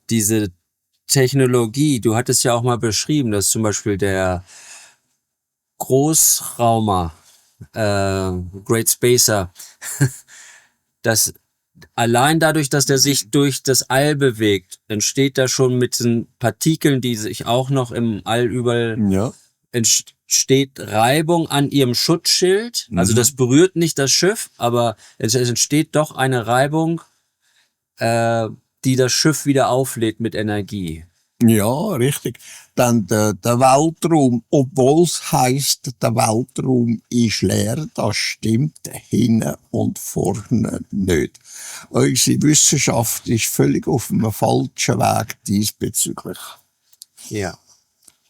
diese Technologie, du hattest ja auch mal beschrieben, dass zum Beispiel der Großraumer, Great Spacer, dass allein dadurch, dass der sich durch das All bewegt, entsteht da schon mit den Partikeln, die sich auch noch im All überall Ja. entsteht Reibung an ihrem Schutzschild. Also das berührt nicht das Schiff, aber es entsteht doch eine Reibung, die das Schiff wieder auflädt mit Energie. Ja, richtig. Dann der Weltraum, obwohl es heisst, der Weltraum ist leer, das stimmt hinten und vorne nicht. Unsere Wissenschaft ist völlig auf einem falschen Weg diesbezüglich. Ja.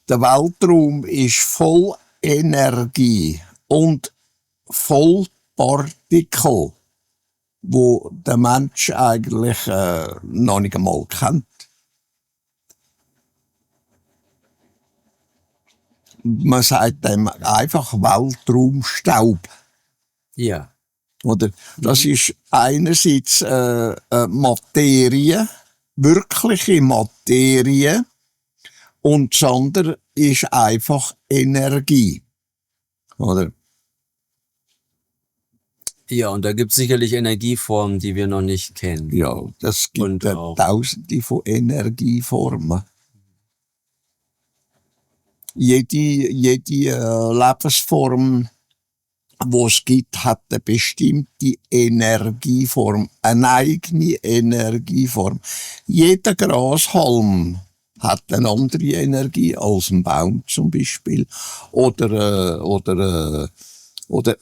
Der Weltraum ist voll Energie und voll Partikel, wo der Mensch eigentlich noch nicht einmal kennt. Man sagt dem einfach Weltraumstaub. Ja. Oder? Das ist einerseits Materie, wirkliche Materie, und das andere ist einfach Energie. Oder? Ja, und da gibt es sicherlich Energieformen, die wir noch nicht kennen. Ja, das Und gibt auch. Tausende von Energieformen. Jede Lebensform, die es gibt, hat eine bestimmte Energieform, eine eigene Energieform. Jeder Grashalm hat eine andere Energie als ein Baum zum Beispiel. Oder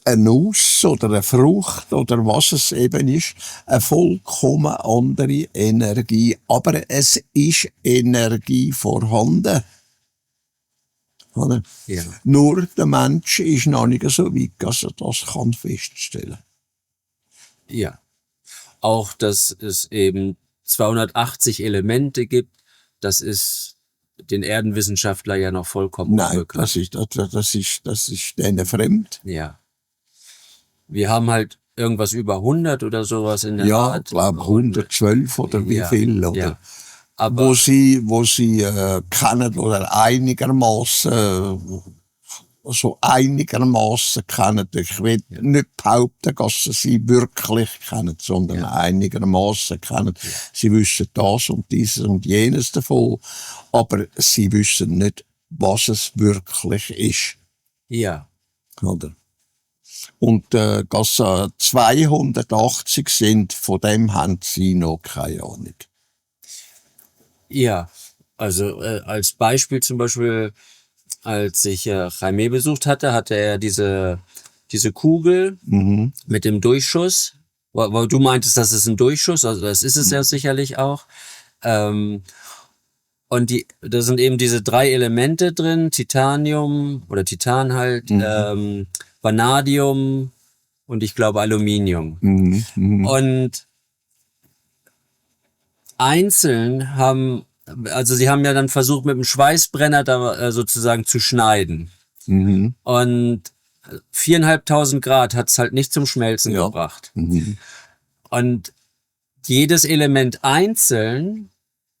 eine Nuss oder eine Frucht oder was es eben ist. Eine vollkommen andere Energie. Aber es ist Energie vorhanden. Oder? Ja. Nur der Mensch ist noch nicht so weit, dass er das kann feststellen. Ja. Auch, dass es eben 280 Elemente gibt, das ist den Erdenwissenschaftler ja noch vollkommen Nein, unbekannt. das ist denen fremd. Ja. Wir haben halt irgendwas über 100 oder sowas in der Ja, Art. ich glaube 112 oder wie Ja, viel, oder? ja. Aber Wo sie kennen oder einigermaßen so einigermaßen kennen. Ich will nicht behaupten, dass sie wirklich kennen, sondern einigermaßen kennen. Sie wissen das und dieses und jenes davon, aber sie wissen nicht, was es wirklich ist. ja, Oder? Und dass 280 sind, von dem haben sie noch keine Ahnung. ja. Also als Beispiel zum Beispiel, als ich Jaime besucht hatte, hatte er diese Kugel mit dem Durchschuss. Weil du meintest, das ist ein Durchschuss, also das ist es ja sicherlich auch. Und da sind eben diese 3 Elemente drin, Titanium oder Titan halt, Vanadium und ich glaube Aluminium. Und einzeln also sie haben ja dann versucht, mit dem Schweißbrenner da sozusagen zu schneiden. Und 4.500 Grad hat es halt nicht zum Schmelzen gebracht. Und jedes Element einzeln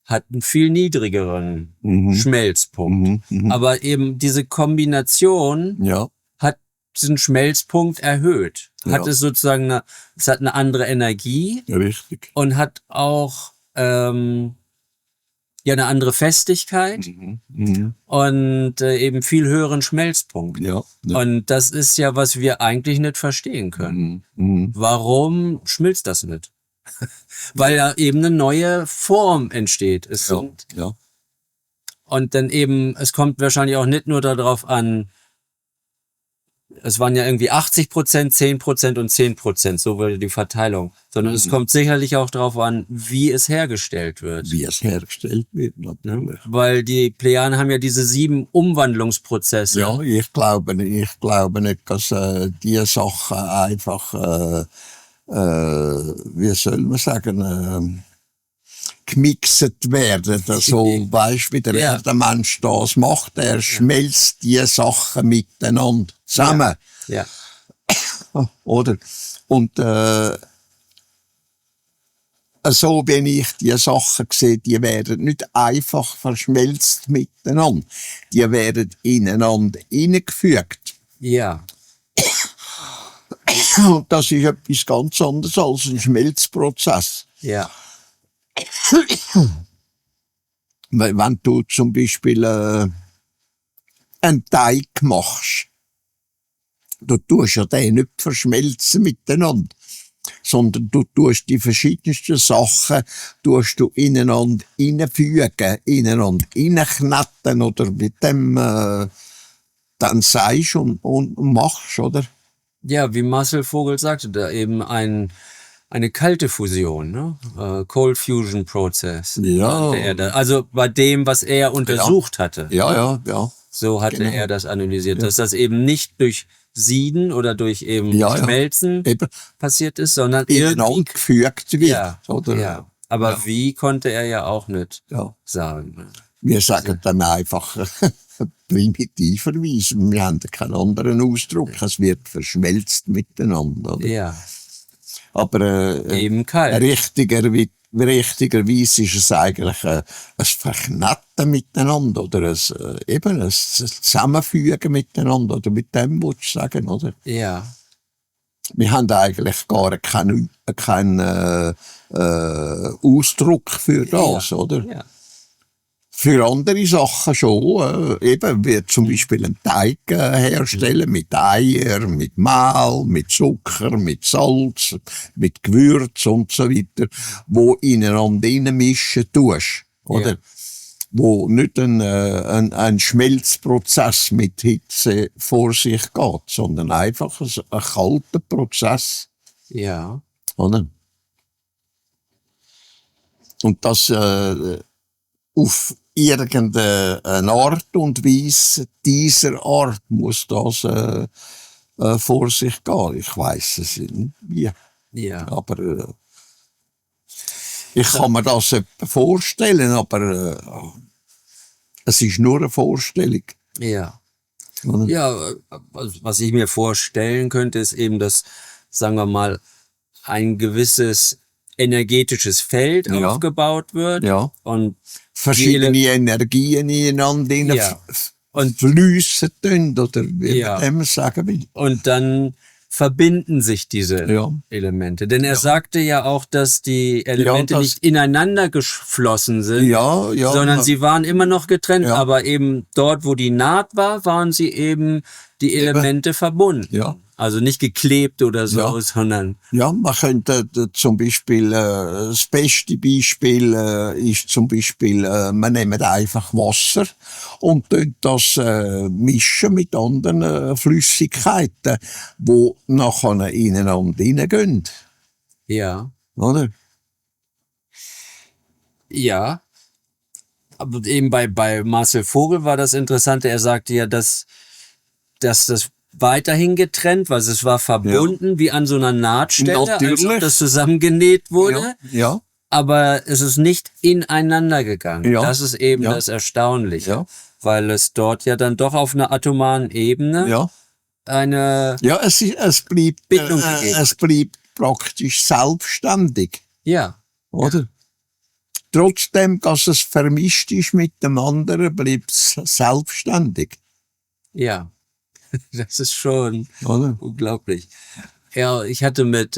hat einen viel niedrigeren Schmelzpunkt. Aber eben diese Kombination hat diesen Schmelzpunkt erhöht. Hat es sozusagen es hat eine andere Energie. Richtig. Und hat auch eine andere Festigkeit und eben viel höheren Schmelzpunkt. Ja. Und das ist ja, was wir eigentlich nicht verstehen können. Warum schmilzt das nicht? Weil da eben eine neue Form entsteht. Und dann eben, es kommt wahrscheinlich auch nicht nur darauf an, es waren ja irgendwie 80%, 10% und 10%, so wurde die Verteilung. Sondern es kommt sicherlich auch darauf an, wie es hergestellt wird. Wie es hergestellt wird, natürlich. Weil die Plejaden haben ja diese 7 Umwandlungsprozesse. Ja, ich glaube nicht, dass die Sachen einfach, wie soll man sagen, gemixt werden. Also, weißt, wie der Mensch das macht, er schmelzt die Sachen miteinander zusammen. Ja. Oder? Und so wie ich die Sachen sehe, die werden nicht einfach verschmelzt miteinander. Die werden ineinander hineingefügt. Ja. Und das ist etwas ganz anderes als ein Schmelzprozess. Ja. Wenn du zum Beispiel einen Teig machst, du tust ja den nicht verschmelzen miteinander, sondern du tust die verschiedensten Sachen ineinander hineinfügen, ineinander hineinknatten oder mit dem dann sagst und machst, oder? Ja, wie Marcel Vogel sagte, da eben eine kalte Fusion, ne? Cold Fusion Process. Ja. Also bei dem, was er untersucht hatte. Ja. So hatte Genau. er das analysiert, dass das eben nicht durch Sieden oder durch eben Schmelzen Eben. passiert ist, sondern Ineinander gefügt wird. Ja, Oder? ja. Aber wie konnte er ja auch nicht sagen. Wir sagen dann einfach primitiverweise. Wir haben keinen anderen Ausdruck. Es wird verschmelzt miteinander. Oder? Ja. Aber eben kalt. richtigerweise ist es eigentlich ein Verknatten miteinander oder ein Zusammenfügen miteinander. Oder mit dem willst du sagen, oder? Ja. Wir haben eigentlich gar keinen Ausdruck für das, oder? Ja. Für andere Sachen schon, eben wie zum Beispiel einen Teig herstellen mit Eier, mit Mehl, mit Zucker, mit Salz, mit Gewürz und so weiter, wo ineinander reinmischen tust, oder? Ja. Wo nicht ein Schmelzprozess mit Hitze vor sich geht, sondern einfach ein kalter Prozess, Ja. oder? Und das auf irgendeine Art und Weise dieser Art muss das vor sich gehen. Ich weiss es nicht wie. Ja. Aber ich kann mir das etwa vorstellen, aber es ist nur eine Vorstellung. Ja. Oder? Ja, was ich mir vorstellen könnte, ist eben, dass, sagen wir mal, ein gewisses energetisches Feld aufgebaut wird. Ja. Und verschiedene Energien ineinander und fließen tun, oder wie Ja. man dem sagen will. Und dann verbinden sich diese Elemente. Denn er sagte ja auch, dass die Elemente nicht ineinander geflossen sind, sondern sie waren immer noch getrennt, aber eben dort, wo die Naht war, waren sie eben die Elemente verbunden. Ja. Also nicht geklebt oder so, sondern... Ja, man könnte zum Beispiel, das beste Beispiel ist zum Beispiel, man nimmt einfach Wasser und das mischen mit anderen Flüssigkeiten, die nachher ineinander hineingehen. Ja. Oder? Ja. Aber eben bei Marcel Vogel war das Interessante, er sagte ja, dass das weiterhin getrennt, weil es war verbunden wie an so einer Nahtstelle, als ob das zusammengenäht wurde. Ja. Aber es ist nicht ineinander gegangen. Ja. Das ist eben das Erstaunliche, weil es dort ja dann doch auf einer atomaren Ebene eine es bleibt Bindung es bleibt praktisch selbstständig. Ja. Oder? Trotzdem, dass es vermischt ist mit dem anderen, bleibt es selbstständig. Ja. Das ist schon Oder? unglaublich. Ja, ich hatte mit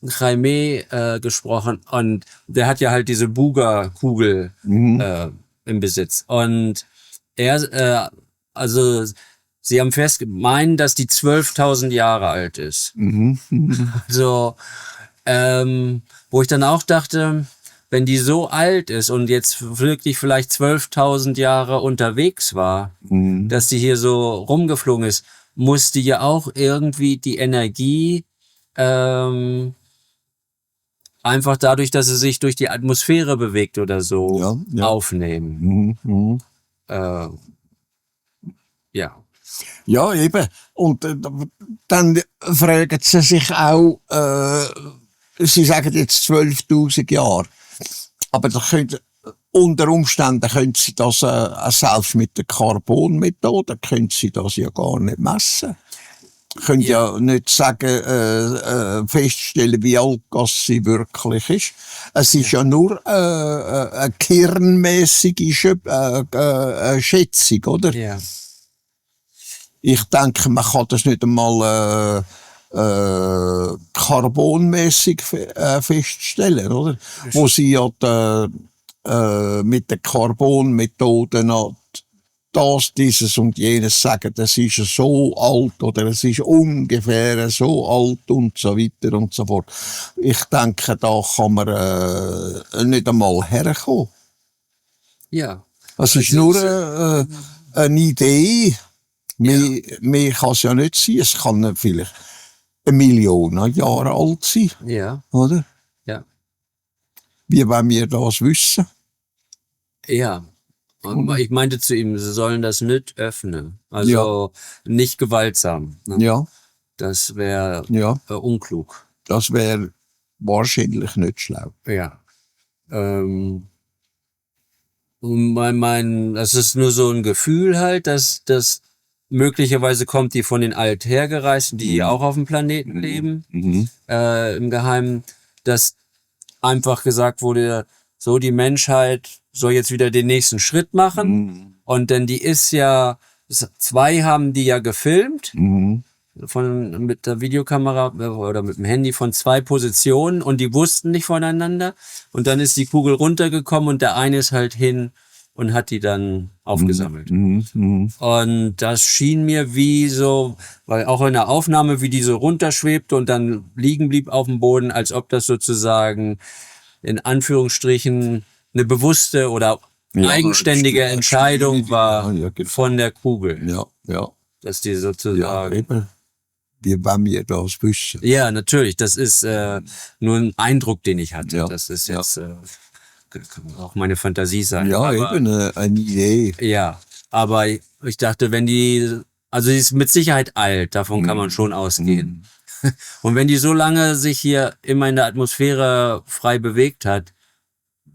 Jaime gesprochen und der hat ja halt diese Buga-Kugel im Besitz. Und er, also sie haben meinen, dass die 12.000 Jahre alt ist. So, wo ich dann auch dachte, wenn die so alt ist und jetzt wirklich vielleicht 12.000 Jahre unterwegs war, dass die hier so rumgeflogen ist, muss die ja auch irgendwie die Energie einfach dadurch, dass sie sich durch die Atmosphäre bewegt oder so aufnehmen. Ja. Ja, eben. Und dann fragen sie sich auch, sie sagen jetzt 12.000 Jahre. Aber unter Umständen können sie das, selbst mit der Carbon-Methode, können sie das ja gar nicht messen. können ja nicht sagen, feststellen, wie alt das sie wirklich ist. Es ist ja nur eine kernmäßige Schätzung, oder? Ja. Ich denke, man kann das nicht einmal carbonmäßig feststellen, oder? Wo sie ja mit den Carbonmethoden das, dieses und jenes sagen, das ist so alt oder es ist ungefähr so alt und so weiter und so fort. Ich denke, da kann man nicht einmal herkommen. Ja. Es ist nur eine Idee. Mehr kann es ja nicht sein. Es kann vielleicht 1 Million Jahre alt sein. Ja. Oder? Ja. Wie wollen wir das wissen? Ja. Ich meinte zu ihm, sie sollen das nicht öffnen. Also nicht gewaltsam. Ne? Ja. Das wäre unklug. Das wäre wahrscheinlich nicht schlau. Ja. Das ist nur so ein Gefühl halt, dass das möglicherweise kommt die von den Althergereisten, die auch auf dem Planeten leben, im Geheimen, dass einfach gesagt wurde, so die Menschheit soll jetzt wieder den nächsten Schritt machen. Und denn die ist ja, 2 haben die ja gefilmt, mit der Videokamera oder mit dem Handy von 2 Positionen und die wussten nicht voneinander. Und dann ist die Kugel runtergekommen und der eine ist halt hin und hat die dann aufgesammelt. Und das schien mir wie so, weil auch in der Aufnahme, wie die so runterschwebte und dann liegen blieb auf dem Boden, als ob das sozusagen in Anführungsstrichen eine bewusste oder eigenständige Entscheidung war von der Kugel. Ja, ja. Dass die sozusagen... Ja, eben. Wie wollen wir das wissen? Ja, natürlich. Das ist nur ein Eindruck, den ich hatte. Ja. Das ist jetzt kann auch meine Fantasie sein. Ja, aber, eben eine Idee. Ja, aber ich dachte, wenn die... Also sie ist mit Sicherheit alt, davon kann man schon ausgehen. Und wenn die so lange sich hier immer in der Atmosphäre frei bewegt hat,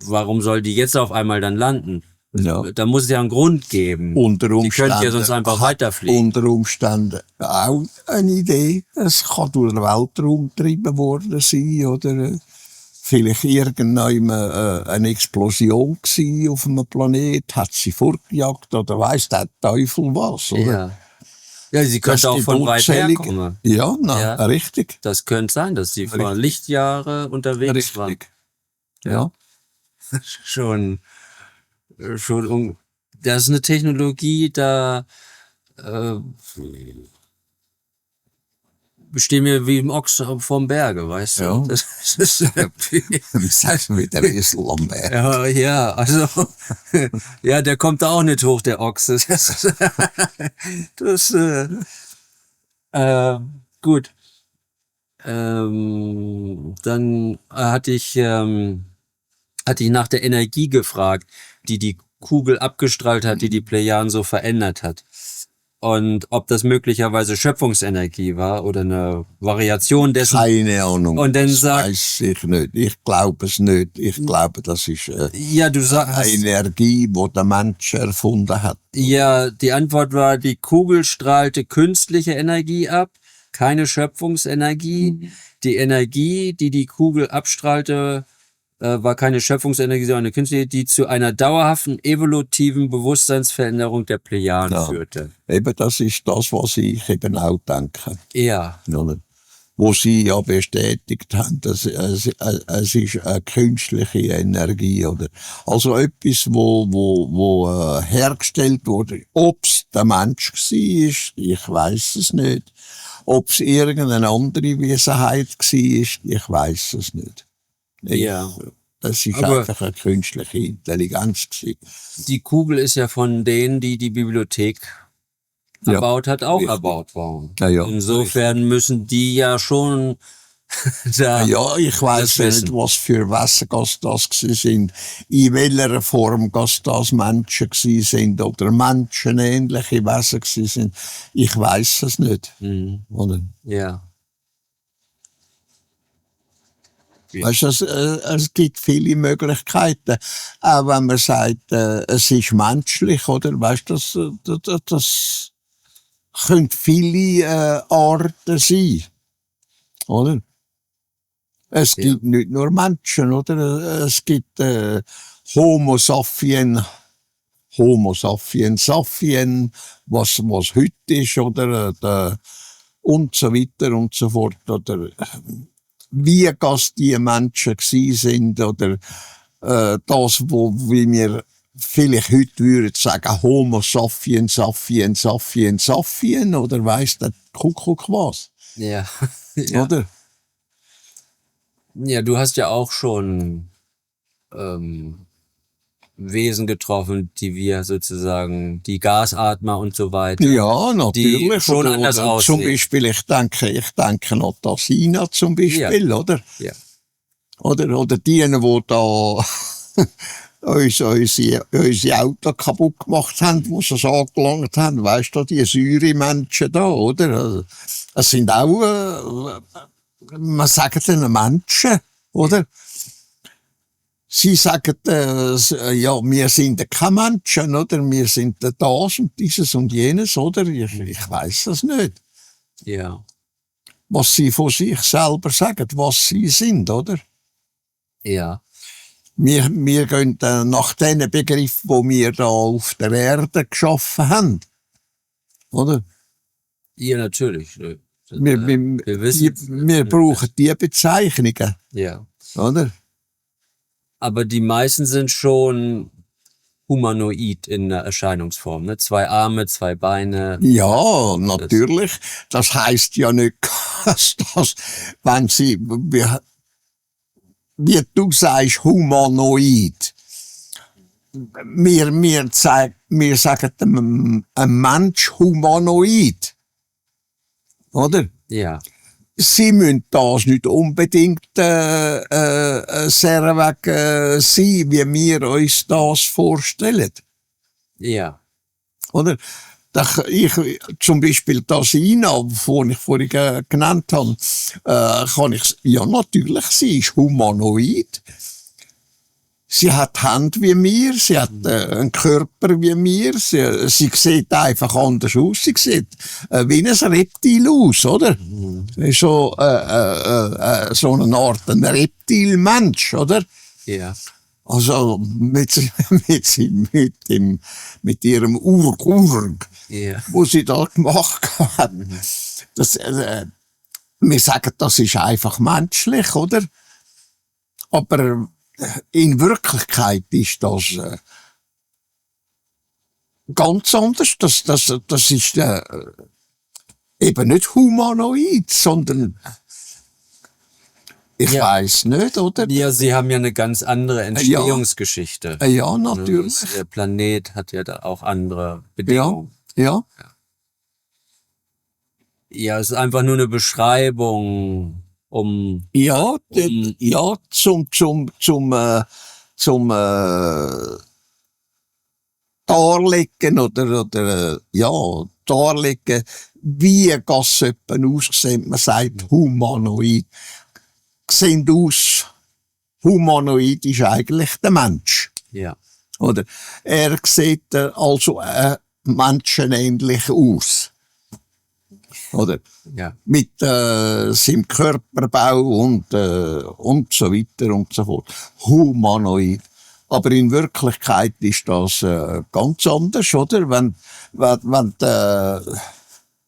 warum soll die jetzt auf einmal dann landen? Ja. Da muss es ja einen Grund geben. Die könnten ja sonst einfach weiterfliegen. Unter Umständen auch eine Idee. Es kann durch den Weltraum getrieben worden sein oder vielleicht irgendwann eine Explosion gewesen auf einem Planet, hat sie fortgejagt oder weiss der Teufel was. Oder? Ja, sie könnte auch von weit her kommen. Ja, richtig. Das könnte sein, dass sie vor Lichtjahre unterwegs waren. Ja. Schon, das ist eine Technologie, da bestehen wir wie im Ochs vom Berge, weißt du? Ja. Das ist wie sagst du mit der Esel am Berg? Ja, also ja, der kommt da auch nicht hoch, der Ochs. Gut. Dann hatte ich nach der Energie gefragt, die Kugel abgestrahlt hat, die Plejaden so verändert hat. Und ob das möglicherweise Schöpfungsenergie war oder eine Variation dessen. Keine Ahnung. Und dann das weiß ich nicht. Ich glaube es nicht. Ich glaube, das ist eine Energie, die der Mensch erfunden hat. Ja, die Antwort war, die Kugel strahlte künstliche Energie ab, keine Schöpfungsenergie. Die Energie, die Kugel abstrahlte, war keine Schöpfungsenergie, sondern eine künstliche, die zu einer dauerhaften evolutiven Bewusstseinsveränderung der Plejaden führte. Eben, das ist das, was ich eben auch denke. Ja. Wo sie ja bestätigt haben, dass es ist eine künstliche Energie, oder? Also etwas, wo hergestellt wurde. Ob es der Mensch war, ich weiß es nicht. Ob es irgendeine andere Wesenheit war, ich weiß es nicht. Ja. Das ist einfach eine künstliche Intelligenz gewesen. Die Kugel ist ja von denen, die Bibliothek erbaut hat, auch erbaut worden. Ja. Insofern müssen die ja schon da. Ja, ich weiss nicht, was für Wesen das sind, in welcher Form das Menschen sind oder menschenähnliche Wesen sind. Ich weiss es nicht. Oder? Ja. Weißt du, es gibt viele Möglichkeiten. Auch wenn man sagt, es ist menschlich, oder? Weißt du, können viele Arten sein, oder? Es gibt nicht nur Menschen, oder? Es gibt Homo sapiens sapien, was heute ist, oder? Und so weiter und so fort, oder? Wie das die Menschen gsi sind, oder das, wie wir vielleicht heute würden sagen, Homo sapiens, oder weiss der Kuckuck was? Ja. Ja. Oder? Ja, du hast ja auch schon Wesen getroffen, die wir sozusagen, die Gasatmer und so weiter, Ja, natürlich. die schon anders Zum aussehen. Beispiel, ich denke noch an Sina zum Beispiel, oder? Ja. Oder die da unsere Auto kaputt gemacht haben, wo sie es angelangt haben, weisst du, die Säure-Menschen da, oder? Also, es sind auch, man sagt ihnen Menschen, oder? Sie sagen, ja, wir sind keine Menschen, oder? Wir sind das und dieses und jenes, oder? Ich weiss das nicht. Ja. Was sie von sich selber sagen, was sie sind, oder? Ja. Wir gehen nach den Begriffen, die wir da auf der Erde geschaffen haben, oder? Ja, natürlich. Wir brauchen die Bezeichnungen, Ja. oder? Aber die meisten sind schon humanoid in der Erscheinungsform, ne? 2 Arme, 2 Beine. Ja, natürlich. Das heisst ja nicht, dass das, wenn sie, wie du sagst, humanoid. Wir sagen ein Mensch humanoid. Oder? Ja. Sie müssen das nicht unbedingt sehr weg sein, wie wir uns das vorstellen. Ja. Oder? Zum Beispiel das Ina, das ich vorhin genannt habe, kann ich, ja natürlich, sie ist humanoid. Sie hat Hand wie mir, sie hat einen Körper wie mir, sie sieht einfach anders aus, sie sieht wie ein Reptil aus, oder? So, so eine Art ein Reptilmensch, oder? Ja. Also mit ihrem Urg, Ja. wo sie da gemacht hat. Das, wir sagen, das ist einfach menschlich, oder? Aber in Wirklichkeit ist das ganz anders. Das ist eben nicht humanoid, sondern ich weiss nicht, oder? Ja, sie haben ja eine ganz andere Entstehungsgeschichte. Ja, natürlich. Der Planet hat ja da auch andere Bedingungen. Ja. Ja, es ist einfach nur eine Beschreibung, zum darlegen oder darlegen, wie das jemand aussieht. Man sagt humanoid. Sehen aus, humanoid ist eigentlich der Mensch. Ja. Oder? Er sieht also menschenähnlich aus. Oder? Ja. Mit seinem Körperbau und so weiter und so fort. Humanoid. Aber in Wirklichkeit ist das ganz anders, oder? Wenn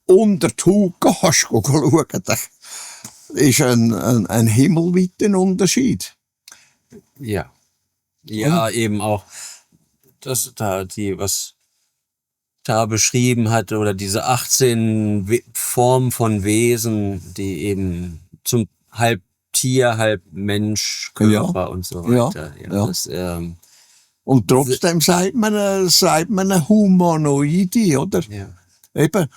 unter die Haut gehst, schauen, dann ist ein himmelweiter Unterschied. Ja. Ja, eben auch, dass da was da beschrieben hat, oder diese 18 Formen von Wesen, die eben zum halb Tier, halb Mensch, Körper und so weiter. Ja. Das, und trotzdem sagt man Humanoide, oder? Ja. Eben,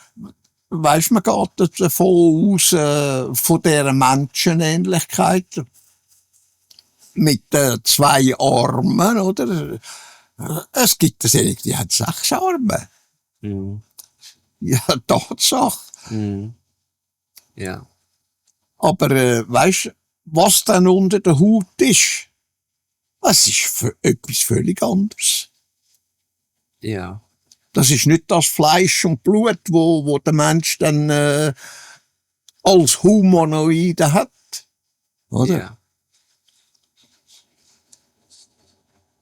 weißt, man geht davon aus, von dieser Menschenähnlichkeit mit 2 Armen, oder? Es gibt solche, die haben 6 Arme. Mhm. Ja, Tatsache. Mhm. Ja. Aber weißt, was dann unter der Haut ist, das ist etwas völlig anderes. Ja. Das ist nicht das Fleisch und Blut, wo der Mensch dann als Humanoide hat, oder? Ja.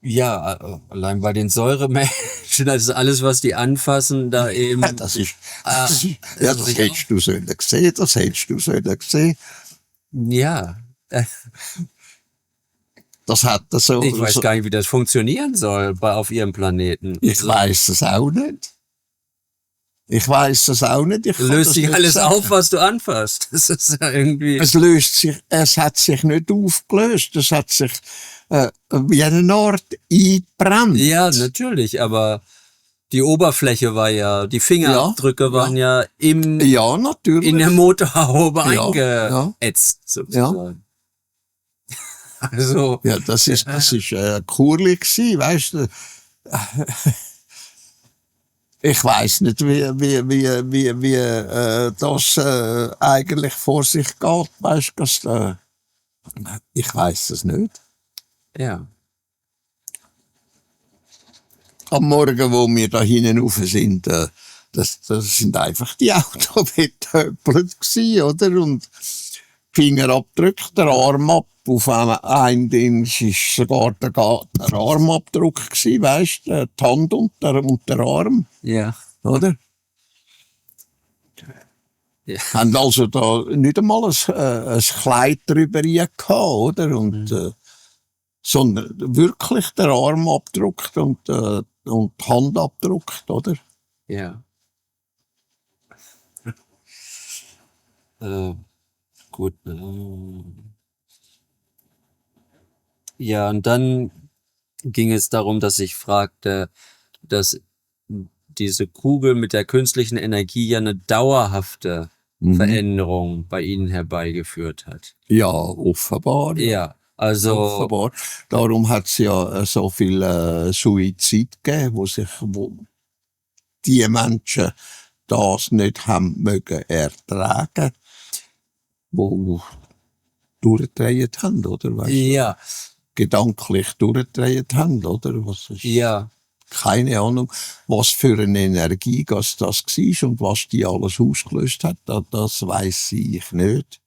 Ja, allein bei den Säuremenschen, das ist alles, was die anfassen, da eben. Ja, das hättest du sollen sehen, das hättest du sollen sehen. Ja. Das hat das so. Ich weiß gar nicht, wie das funktionieren soll auf ihrem Planeten. Ich weiß es auch nicht. Ich weiß es auch nicht. Löst sich alles auf, was du anfasst. Das ist ja irgendwie. Es hat sich nicht aufgelöst. Es hat sich wie eine Art eingebrannt. Ja, natürlich, aber die Oberfläche war ja, die Fingerabdrücke waren ja natürlich. in der Motorhaube eingeätzt, sozusagen. Also. Ja, das ist kurlig gewesen, weißt du. Ich weiß nicht, wie das eigentlich vor sich geht, weißt du. Ich weiß es nicht. Ja. Am Morgen, wo wir da hinten rauf sind, das sind einfach die Autobetöppelt gewesen, oder? Und Fingerabdruck, der Arm ab. Auf einem Ding war sogar der Armabdruck gewesen, weißt du, die Hand und der Arm. Ja. Oder? Ja. Haben also da nicht einmal ein Kleid drüber gehabt, oder? Und, sondern wirklich der Arm abgedruckt und die Hand abgedruckt, oder? Ja. Gut. Ja, und dann ging es darum, dass ich fragte, dass diese Kugel mit der künstlichen Energie ja eine dauerhafte Veränderung bei Ihnen herbeigeführt hat. Ja, offenbar. Ja, also. Offenbar. Darum hat es ja so viel Suizid gegeben, wo die Menschen das nicht haben mögen ertragen, wo durchgedreht haben, oder? Weißt du? Ja. Gedanklich durchgedreht haben, oder? Was ist, ja. Keine Ahnung, was für eine Energie das war und was die alles ausgelöst hat, das weiss ich nicht.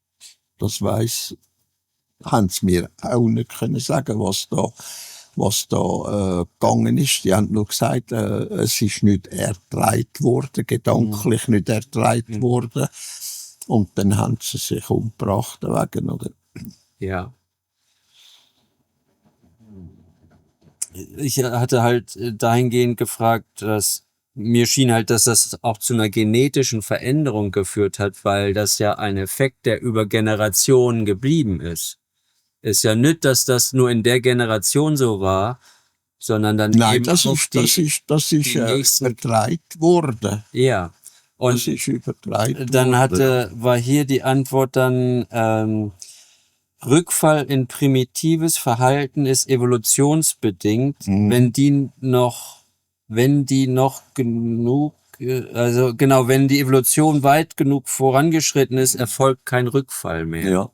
Das haben sie mir auch nicht können sagen, was da gegangen ist. Die haben nur gesagt, es ist nicht ertragen worden, gedanklich nicht ertragen worden. Und dann haben sie sich umgebracht wegen, oder? Ja. Ich hatte halt dahingehend gefragt, dass mir schien halt, dass das auch zu einer genetischen Veränderung geführt hat, weil das ja ein Effekt, der über Generationen geblieben ist. Ist ja nicht, dass das nur in der Generation so war, sondern dann Nein, eben das auf ist übertragen worden. Ja. Und das ist übertragen dann worden. war hier die Antwort dann, Rückfall in primitives Verhalten ist evolutionsbedingt, wenn die noch genug, also genau, wenn die Evolution weit genug vorangeschritten ist, erfolgt kein Rückfall mehr. Ja.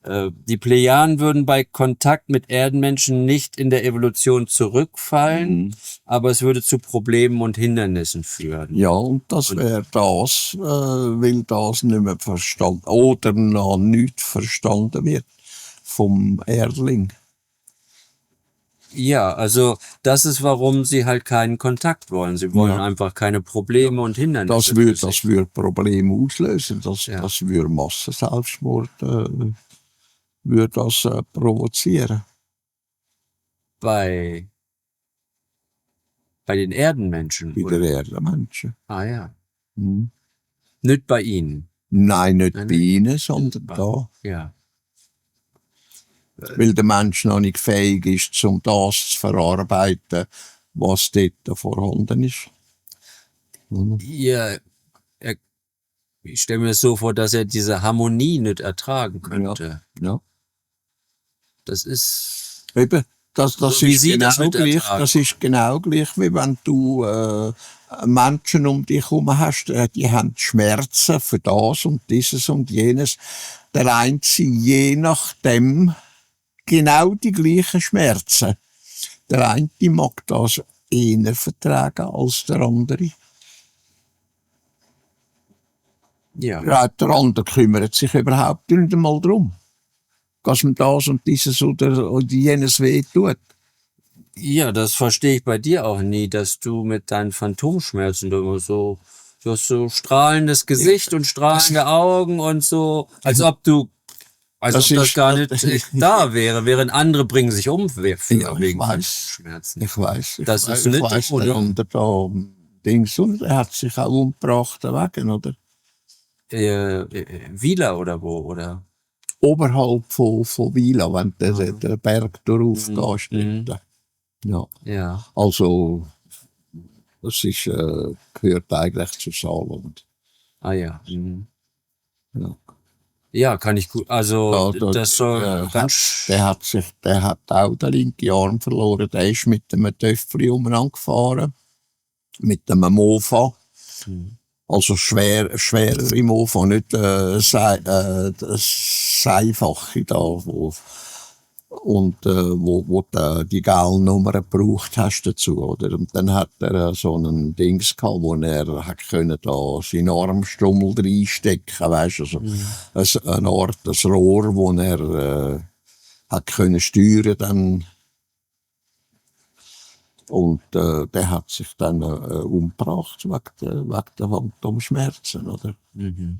Die Plejaden würden bei Kontakt mit Erdenmenschen nicht in der Evolution zurückfallen, aber es würde zu Problemen und Hindernissen führen. Ja, und das wäre das, weil das nicht mehr verstanden oder noch nicht verstanden wird vom Erdling. Ja, also das ist, warum sie halt keinen Kontakt wollen. Sie wollen einfach keine Probleme und Hindernisse. Das würde Probleme auslösen. Das würde Massenselbstmord würde das provozieren. Bei den Erdenmenschen? Bei den Erdenmenschen. Ah ja. Nicht bei Ihnen? Nein, nicht bei Ihnen, sondern da. Ja. Weil der Mensch noch nicht fähig ist, um das zu verarbeiten, was dort vorhanden ist. Ja, ich stelle mir das so vor, dass er diese Harmonie nicht ertragen könnte. Ja. Das ist... Eben, das ist genau gleich. Das ist genau gleich, wie wenn du Menschen um dich herum hast, die haben Schmerzen für das und dieses und jenes. Der Einzige, je nachdem, genau die gleichen Schmerzen. Der eine mag das eher vertragen als der andere. Ja. Ja, der andere kümmert sich überhaupt nicht einmal darum. Dass man das und dieses oder jenes weh tut. Ja, das verstehe ich bei dir auch nie, dass du mit deinen Phantomschmerzen immer so, du hast so strahlendes Gesicht und strahlende Augen und so, als ob das gar nicht da wäre, während andere bringen sich um wegen Phantomschmerzen. Ich weiß. Das ist nicht so, der andere da Dings und er hat sich auch umgebracht wegen, oder? Wieler oder wo, oder? Oberhalb von Wieler, wenn der Berg darauf geht. Ja. Ja. Also, das ist, gehört eigentlich zu Saarland. Ah ja. Mhm. Ja. Ja, kann ich gut. Also das soll der hat auch den linken Arm verloren. Der ist mit einem Töffel umeinander gefahren. Mit einem Mofa. Also schwerere Mofa, nicht das Einfache da, wo die Galnummer gebraucht hast dazu, oder? Und dann hat er so einen Dings gehabt, wo er hat können da seinen Armstummel reinstecken, weißt du, also eine Art, das Rohr, wo er hat können steuern dann. Und der hat sich dann umgebracht wegen der Phantomschmerzen, oder? Mhm.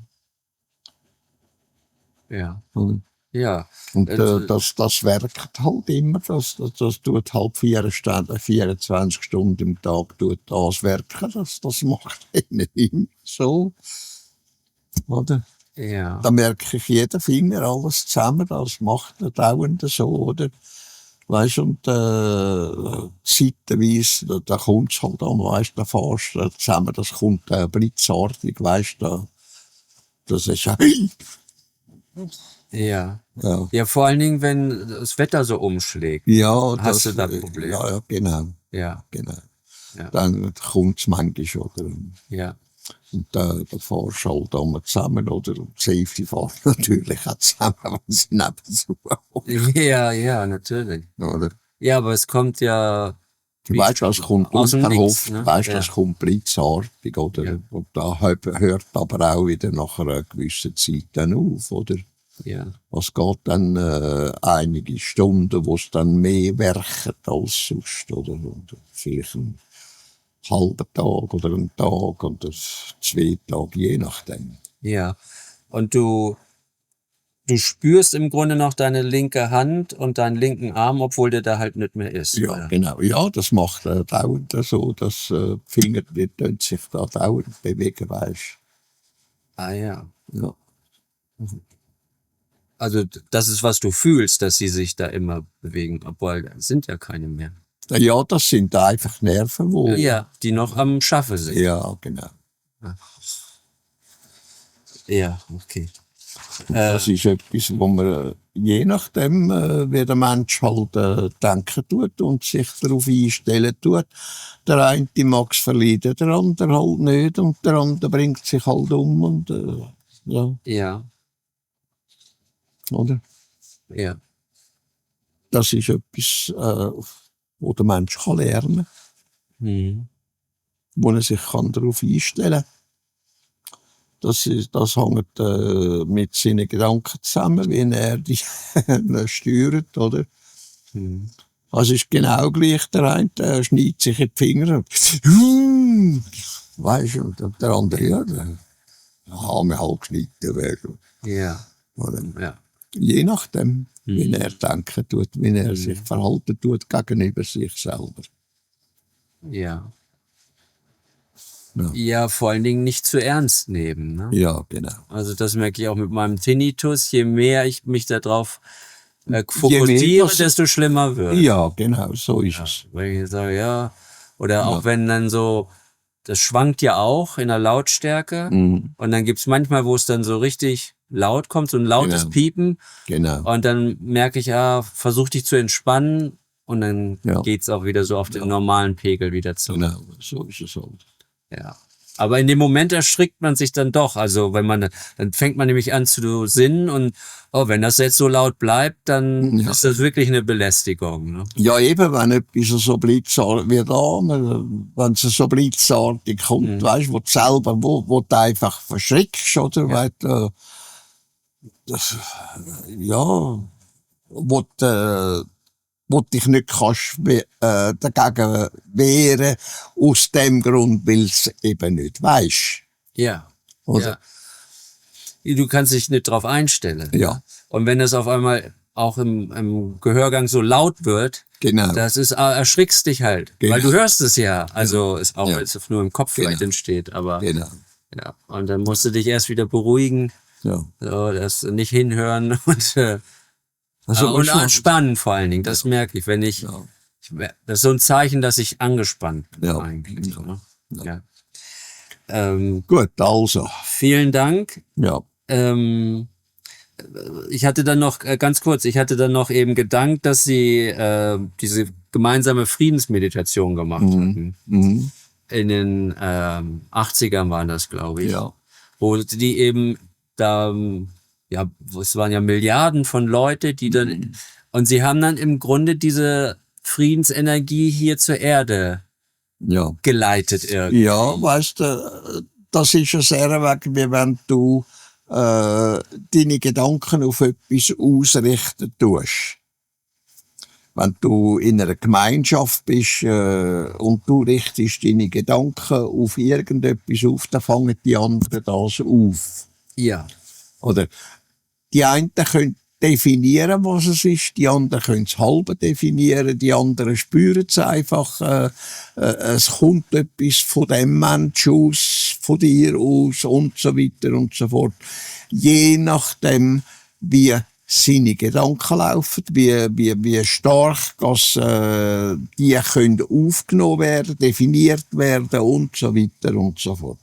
Ja. Und ja. Und das werkt halt immer, das tut halt 24 Stunden im Tag tut das werken, das macht nicht immer so, oder? Ja. Da merke ich jeden Finger, alles zusammen, das macht nicht dauernd so, oder? Weißt und zeitweise, da kommt's halt an, weißt du, fast zusammen, das kommt blitzartig, weißt du, das ist ja. Ja, vor allen Dingen, wenn das Wetter so umschlägt. Ja, hast du da ein Problem. Ja, genau. Ja. Genau. Ja. Dann kommt's manchmal, oder? Ja. Und da fahrst du halt einmal zusammen, oder? Und die Safety fährt natürlich auch zusammen, wenn sie nebenzu Ja, natürlich. oder? Ja, aber es kommt ja. Du weißt, das kommt unverhofft, ne? weißt, das kommt blitzartig, oder? Ja. Und da hört aber auch wieder nach einer gewissen Zeit dann auf, oder? Ja. Es geht dann einige Stunden, wo es dann mehr werket als sonst, oder? Und vielleicht einen halben Tag oder einen Tag oder 2 Tage, je nachdem. Ja. Und du spürst im Grunde noch deine linke Hand und deinen linken Arm, obwohl der da halt nicht mehr ist. Ja, oder? genau. Ja, das macht dauernd so, dass die Finger die sich da dauernd bewegen, weißt. Ah ja. Ja. Also das ist, was du fühlst, dass sie sich da immer bewegen, obwohl da sind ja keine mehr. Ja, das sind einfach Nerven, wo... Ja, die noch am Schaffe sind. Ja, genau. Ja, okay. Das ist etwas, wo man je nachdem, wie der Mensch halt denken tut und sich darauf einstellen tut. Der eine mag es verleiden, der andere halt nicht und der andere bringt sich halt um und ja. Ja. Oder? Ja. Das ist etwas, wo der Mensch kann lernen kann, wo er sich darauf einstellen kann. Das hängt mit seinen Gedanken zusammen, wie er die steuert, oder? Also ist genau gleich, der eine schneidet sich in die Finger. Weißt du, und der andere, ja, haben wir halt geschnitten. Ja. Oder? Ja. Je nachdem, wie er denken tut, wie er sich verhalten tut gegenüber sich selber. Ja. Ja. Ja, vor allen Dingen nicht zu ernst nehmen. Ne? Ja, genau. Also das merke ich auch mit meinem Tinnitus. Je mehr ich mich darauf fokussiere, desto schlimmer wird. Ja, genau, so ist es. Weil ich sage, ja, oder auch wenn dann so, das schwankt ja auch in der Lautstärke. Und dann gibt's manchmal, wo es dann so richtig laut kommt, so ein lautes Piepen. Genau. Und dann merke ich, versuch dich zu entspannen. Und dann geht's auch wieder so auf den normalen Pegel wieder zurück. Genau, so ist es halt. Ja. Aber in dem Moment erschrickt man sich dann doch. Also dann fängt man nämlich an zu sinnen und wenn das jetzt so laut bleibt, dann ist das wirklich eine Belästigung. Ne? Ja, eben, wenn etwas so blitzartig wie da, wenn es so blitzartig kommt, weißt, wo du selber, wo du einfach verschreckst, oder? Weil, wo dich nicht kannst dagegen wehren, aus dem Grund, weil es eben nicht weisst. Ja. Oder? Ja. Du kannst dich nicht drauf einstellen. Ja. Und wenn das auf einmal auch im Gehörgang so laut wird, Genau. das ist, erschrickst dich halt. Genau. Weil du hörst es ja. Also ist auch, ist nur im Kopf vielleicht entsteht, aber. Genau. Ja. Und dann musst du dich erst wieder beruhigen. Ja. So, das nicht hinhören und und entspannen vor allen Dingen. Das merke ich, wenn ich, das ist so ein Zeichen, dass ich angespannt bin eigentlich. Ne? Ja. Gut, also. Vielen Dank. Ja. Ich hatte dann noch, ganz kurz, eben gedankt, dass Sie diese gemeinsame Friedensmeditation gemacht hatten. Mhm. In den 80ern waren das, glaube ich. Ja. Wo die eben da, es waren ja Milliarden von Leute, die dann, und sie haben dann im Grunde diese Friedensenergie hier zur Erde geleitet irgendwie. Ja, weißt du, das ist ja sehr weg, wie wenn du deine Gedanken auf etwas ausrichten tust. Wenn du in einer Gemeinschaft bist und du richtest deine Gedanken auf irgendetwas auf, dann fangen die anderen das auf. Ja. Oder die einen können definieren, was es ist, die anderen können es halb definieren, die anderen spüren es einfach. Es kommt etwas von dem Menschen aus, von dir aus und so weiter und so fort. Je nachdem, wie seine Gedanken laufen, wie stark das, die können aufgenommen werden, definiert werden und so weiter und so fort.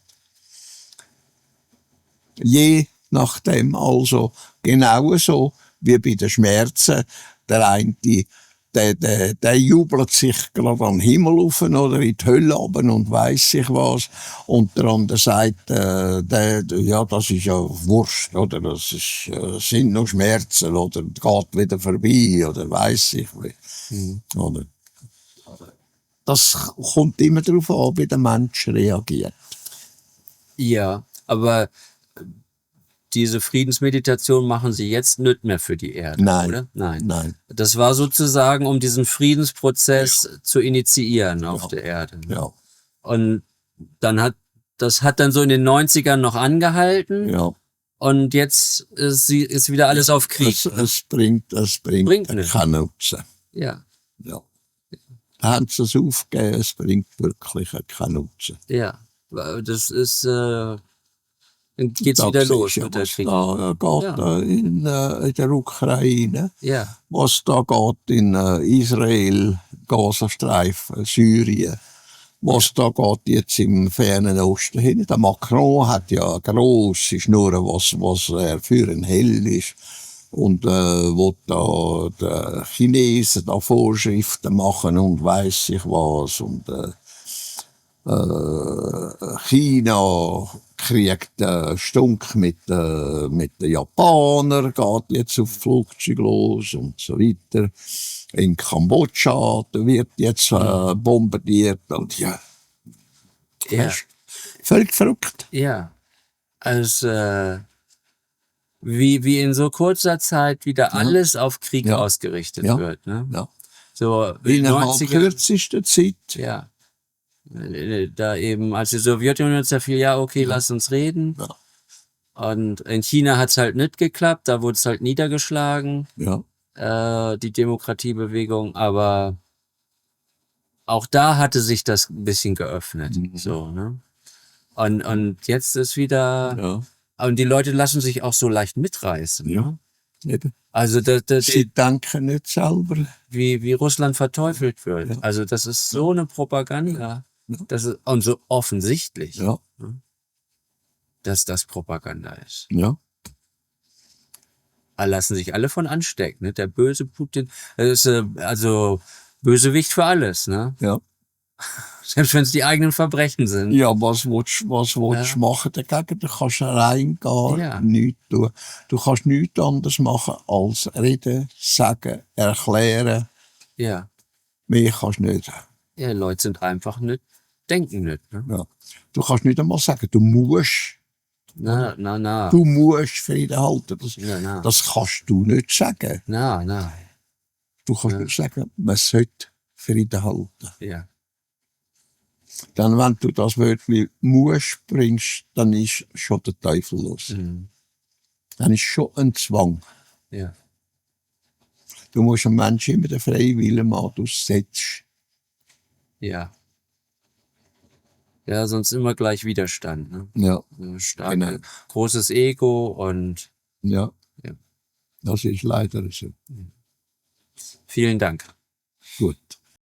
Je nachdem also genauso wie bei den Schmerzen. Der eine, der jubelt sich gerade an den Himmel rauf oder in die Hölle runter und weiss sich was. Und der andere sagt, das ist ja Wurscht, oder das ist, sind nur Schmerzen, oder geht wieder vorbei, oder weiss ich wie. Oder. Das kommt immer darauf an, wie der Mensch reagiert. Ja, aber diese Friedensmeditation machen Sie jetzt nicht mehr für die Erde, oder? Nein. Das war sozusagen, um diesen Friedensprozess zu initiieren auf der Erde. Ja. Und das hat dann so in den 90ern noch angehalten. Ja. Und jetzt ist wieder alles auf Krieg. Es bringt keinen Nutzen. Ja. Ja. Haben Sie es aufgegeben, es bringt wirklich keinen Nutzen. Ja. Das ist, dann geht's wieder los mit der Krieg. Da geht in der Ukraine, ja. Was da geht in Israel, Gazastreifen, Syrien, was da geht jetzt im fernen Osten hin. Der Macron hat ja eine grosse Schnur, was er für ein Held ist. Und wo da die Chinesen da Vorschriften machen und weiss ich was. Und China kriegt Stunk mit den Japanern, geht jetzt auf Flugzeug los und so weiter. In Kambodscha da wird jetzt bombardiert und ja. Völlig verrückt. Ja. Also wie in so kurzer Zeit wieder alles auf Krieg ausgerichtet wird. Ne? Ja. So innerhalb kürzester Zeit. Ja. Da eben, als die Sowjetunion zerfiel, lass uns reden. Ja. Und in China hat's halt nicht geklappt, da wurde es halt niedergeschlagen, die Demokratiebewegung, aber auch da hatte sich das ein bisschen geöffnet. So, ne? Und jetzt ist wieder, und die Leute lassen sich auch so leicht mitreißen. Ja. Ne? Also sie denken nicht selber. Wie Russland verteufelt wird. Ja. Also das ist so eine Propaganda. Das ist, und so offensichtlich, dass das Propaganda ist. Ja. Da lassen sich alle von anstecken. Ne? Der böse Putin, das ist also Bösewicht für alles. Ne? Ja. Selbst wenn es die eigenen Verbrechen sind. Ja, was willst du machen dagegen? Du kannst rein gar nichts tun. Du kannst nichts anderes machen als reden, sagen, erklären. Ja. Mehr kannst du nicht. Ja, Leute sind einfach nicht, denken nicht. Ne? Ja. Du kannst nicht einmal sagen, du musst. Na. Du musst Frieden halten. Na. Das kannst du nicht sagen. Na. Du kannst nicht sagen, man sollte Frieden halten. Ja. Dann, wenn du das Wörtchen musst bringst, dann ist schon der Teufel los. Mhm. Dann ist schon ein Zwang. Ja. Du musst einem Menschen immer den freien Willen machen, du setzt. Ja. Ja, sonst immer gleich Widerstand. Ne? Ja. Starke, großes Ego und. Ja. Das ist leider so. Vielen Dank. Gut.